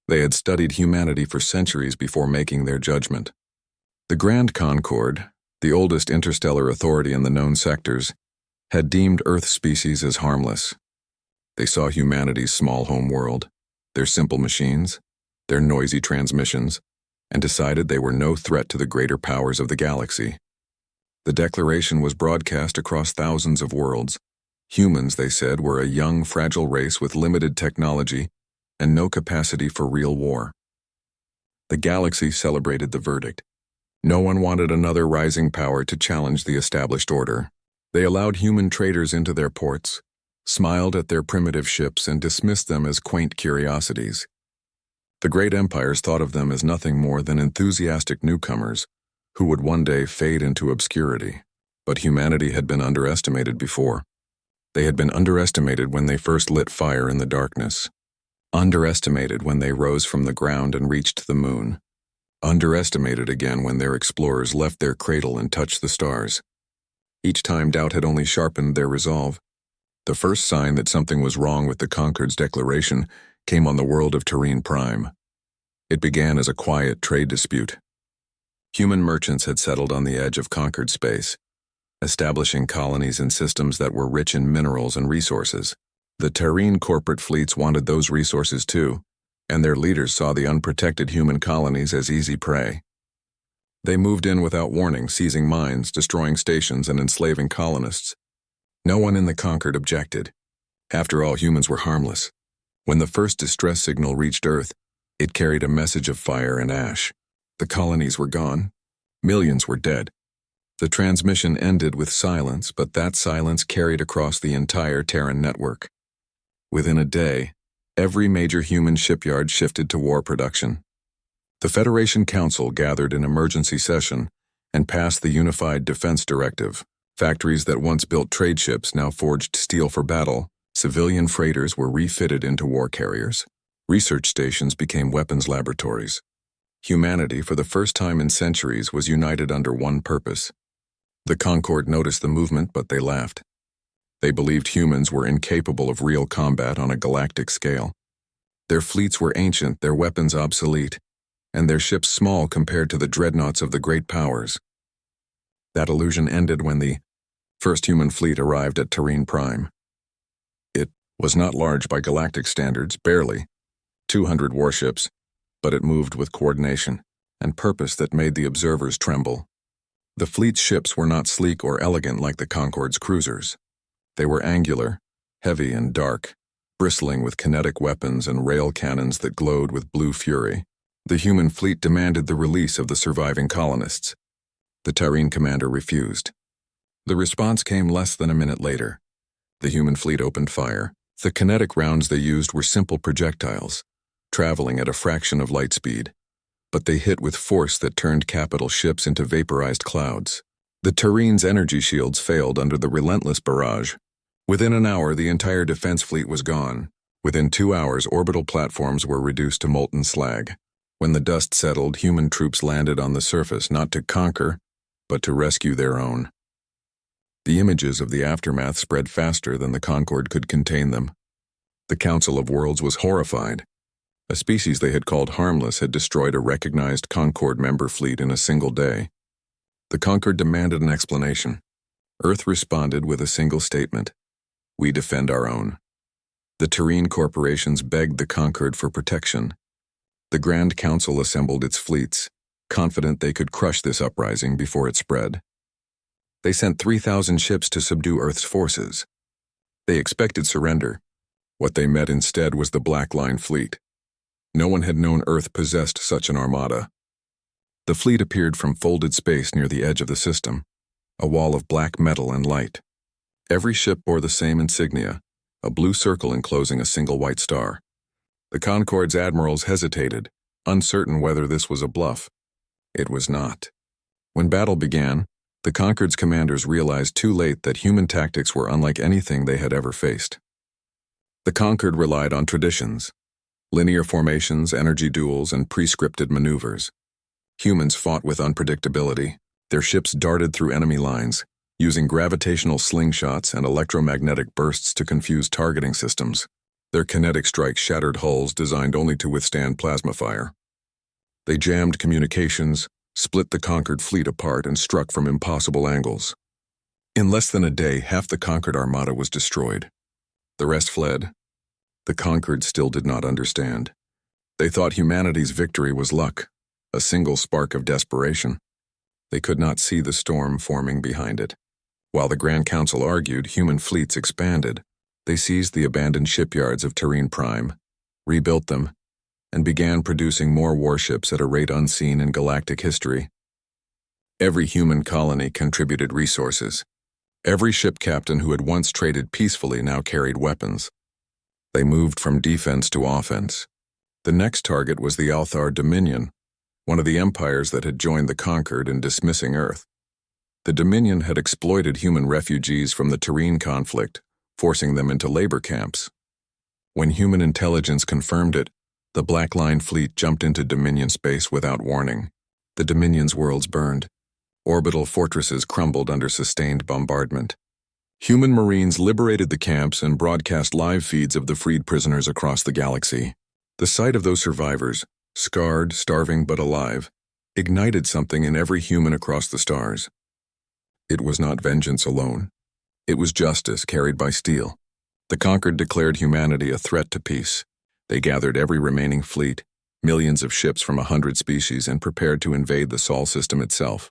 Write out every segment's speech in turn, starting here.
They had studied humanity for centuries before making their judgment. The Grand Concord, the oldest interstellar authority in the known sectors, had deemed Earth species as harmless. They saw humanity's small home world, their simple machines, their noisy transmissions, and decided they were no threat to the greater powers of the galaxy. The declaration was broadcast across thousands of worlds. Humans, they said, were a young, fragile race with limited technology and no capacity for real war. The galaxy celebrated the verdict. No one wanted another rising power to challenge the established order. They allowed human traders into their ports, smiled at their primitive ships, and dismissed them as quaint curiosities. The great empires thought of them as nothing more than enthusiastic newcomers who would one day fade into obscurity. But humanity had been underestimated before. They had been underestimated when they first lit fire in the darkness, underestimated when they rose from the ground and reached the moon, underestimated again when their explorers left their cradle and touched the stars. Each time doubt had only sharpened their resolve. The first sign that something was wrong with the Concord's declaration came on the world of Terrene Prime. It began as a quiet trade dispute. Human merchants had settled on the edge of conquered space, establishing colonies and systems that were rich in minerals and resources. The Terrene corporate fleets wanted those resources too, and their leaders saw the unprotected human colonies as easy prey. They moved in without warning, seizing mines, destroying stations, and enslaving colonists. No one in the Concord objected. After all, humans were harmless. When the first distress signal reached Earth, it carried a message of fire and ash. The colonies were gone. Millions were dead. The transmission ended with silence, but that silence carried across the entire Terran network. Within a day, every major human shipyard shifted to war production. The Federation Council gathered in emergency session and passed the Unified Defense Directive. Factories that once built trade ships now forged steel for battle. Civilian freighters were refitted into war carriers. Research stations became weapons laboratories. Humanity, for the first time in centuries, was united under one purpose. The Concord noticed the movement, but they laughed. They believed humans were incapable of real combat on a galactic scale. Their fleets were ancient, their weapons obsolete, and their ships small compared to the dreadnoughts of the great powers. That illusion ended when the first human fleet arrived at Terrene Prime. It was not large by galactic standards, barely 200 warships, but it moved with coordination and purpose that made the observers tremble. The fleet's ships were not sleek or elegant like the Concord's cruisers. They were angular, heavy and dark, bristling with kinetic weapons and rail cannons that glowed with blue fury. The human fleet demanded the release of the surviving colonists. The Terrene commander refused. The response came less than a minute later. The human fleet opened fire. The kinetic rounds they used were simple projectiles, traveling at a fraction of light speed, but they hit with force that turned capital ships into vaporized clouds. The Terrene's energy shields failed under the relentless barrage. Within an hour, the entire defense fleet was gone. Within 2 hours, orbital platforms were reduced to molten slag. When the dust settled, human troops landed on the surface not to conquer, but to rescue their own. The images of the aftermath spread faster than the Concord could contain them. The Council of Worlds was horrified. A species they had called harmless had destroyed a recognized Concord member fleet in a single day. The Concord demanded an explanation. Earth responded with a single statement: "We defend our own." The Terrene corporations begged the Concord for protection. The Grand Council assembled its fleets, confident they could crush this uprising before it spread. They sent 3,000 ships to subdue Earth's forces. They expected surrender. What they met instead was the Black Line fleet. No one had known Earth possessed such an armada. The fleet appeared from folded space near the edge of the system, a wall of black metal and light. Every ship bore the same insignia, a blue circle enclosing a single white star. The Concord's admirals hesitated, uncertain whether this was a bluff. It was not. When battle began, the Concord's commanders realized too late that human tactics were unlike anything they had ever faced. The Concord relied on traditions, linear formations, energy duels, and pre-scripted maneuvers. Humans fought with unpredictability. Their ships darted through enemy lines, using gravitational slingshots and electromagnetic bursts to confuse targeting systems. Their kinetic strikes shattered hulls designed only to withstand plasma fire. They jammed communications, split the conquered fleet apart, and struck from impossible angles. In less than a day, half the conquered armada was destroyed. The rest fled. The conquered still did not understand. They thought humanity's victory was luck, a single spark of desperation. They could not see the storm forming behind it. While the Grand Council argued, human fleets expanded. They seized the abandoned shipyards of Terrene Prime, rebuilt them, and began producing more warships at a rate unseen in galactic history. Every human colony contributed resources. Every ship captain who had once traded peacefully now carried weapons. They moved from defense to offense. The next target was the Althar Dominion, one of the empires that had joined the conquered in dismissing Earth. The Dominion had exploited human refugees from the Terrene conflict, forcing them into labor camps. When human intelligence confirmed it, the Black Line fleet jumped into Dominion space without warning. The Dominion's worlds burned. Orbital fortresses crumbled under sustained bombardment. Human Marines liberated the camps and broadcast live feeds of the freed prisoners across the galaxy. The sight of those survivors, scarred, starving but alive, ignited something in every human across the stars. It was not vengeance alone. It was justice carried by steel. The conquered declared humanity a threat to peace. They gathered every remaining fleet, millions of ships from 100 species, and prepared to invade the Sol system itself.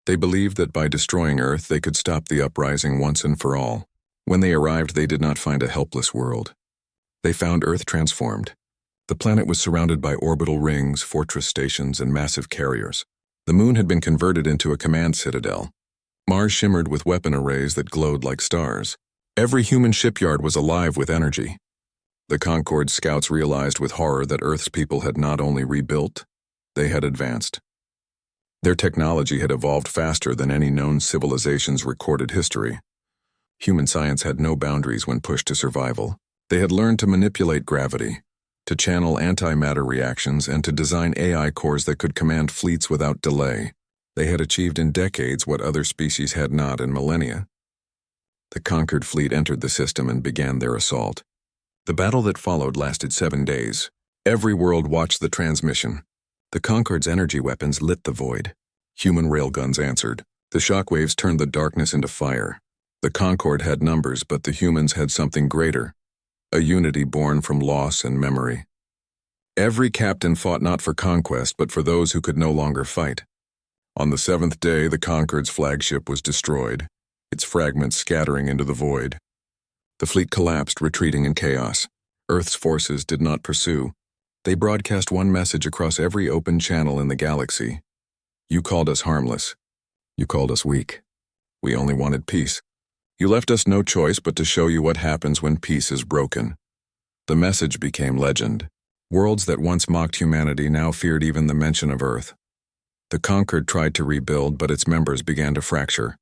They believed that by destroying Earth, they could stop the uprising once and for all. When they arrived, they did not find a helpless world. They found Earth transformed. The planet was surrounded by orbital rings, fortress stations, and massive carriers. The moon had been converted into a command citadel. Mars shimmered with weapon arrays that glowed like stars. Every human shipyard was alive with energy. The Concord scouts realized with horror that Earth's people had not only rebuilt, they had advanced. Their technology had evolved faster than any known civilization's recorded history. Human science had no boundaries when pushed to survival. They had learned to manipulate gravity, to channel antimatter reactions, and to design AI cores that could command fleets without delay. They had achieved in decades what other species had not in millennia. The conquered fleet entered the system and began their assault. The battle that followed lasted 7 days. Every world watched the transmission. The Concord's energy weapons lit the void. Human railguns answered. The shockwaves turned the darkness into fire. The Concord had numbers, but the humans had something greater, a unity born from loss and memory. Every captain fought not for conquest, but for those who could no longer fight. On the 7th day, the Concord's flagship was destroyed, its fragments scattering into the void. The fleet collapsed, retreating in chaos. Earth's forces did not pursue. They broadcast one message across every open channel in the galaxy. You called us harmless. You called us weak. We only wanted peace. You left us no choice but to show you what happens when peace is broken. The message became legend. Worlds that once mocked humanity now feared even the mention of Earth. The conquered tried to rebuild, but its members began to fracture.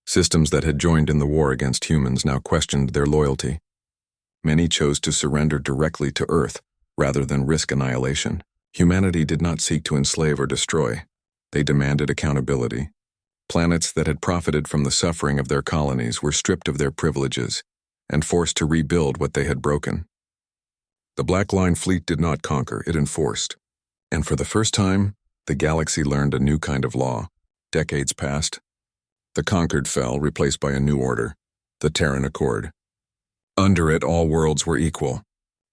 Systems that had joined in the war against humans now questioned their loyalty. Many chose to surrender directly to Earth, rather than risk annihilation. Humanity did not seek to enslave or destroy. They demanded accountability. Planets that had profited from the suffering of their colonies were stripped of their privileges and forced to rebuild what they had broken. The Black Line fleet did not conquer, it enforced. And for the first time, the galaxy learned a new kind of law. Decades passed. The conquered fell, replaced by a new order, the Terran Accord. Under it, all worlds were equal.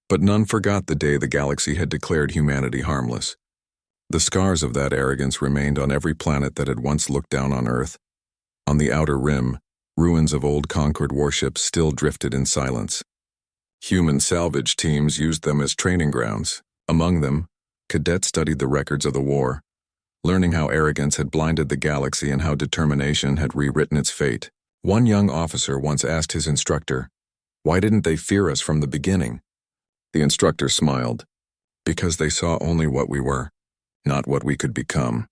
But none forgot the day the galaxy had declared humanity harmless. The scars of that arrogance remained on every planet that had once looked down on Earth. On the outer rim, ruins of old conquered warships still drifted in silence. Human salvage teams used them as training grounds. Among them, cadets studied the records of the war, learning how arrogance had blinded the galaxy and how determination had rewritten its fate. One young officer once asked his instructor, "Why didn't they fear us from the beginning?" The instructor smiled, "Because they saw only what we were, not what we could become."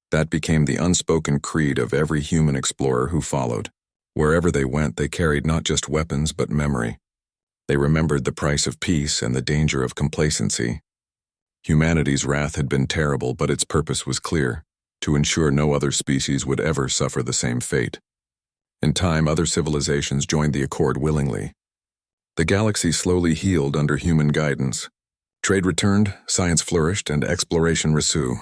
That became the unspoken creed of every human explorer who followed. Wherever they went, they carried not just weapons but memory. They remembered the price of peace and the danger of complacency. Humanity's wrath had been terrible, but its purpose was clear: to ensure no other species would ever suffer the same fate. In time, other civilizations joined the Accord willingly. The galaxy slowly healed under human guidance. Trade returned, science flourished, and exploration resumed.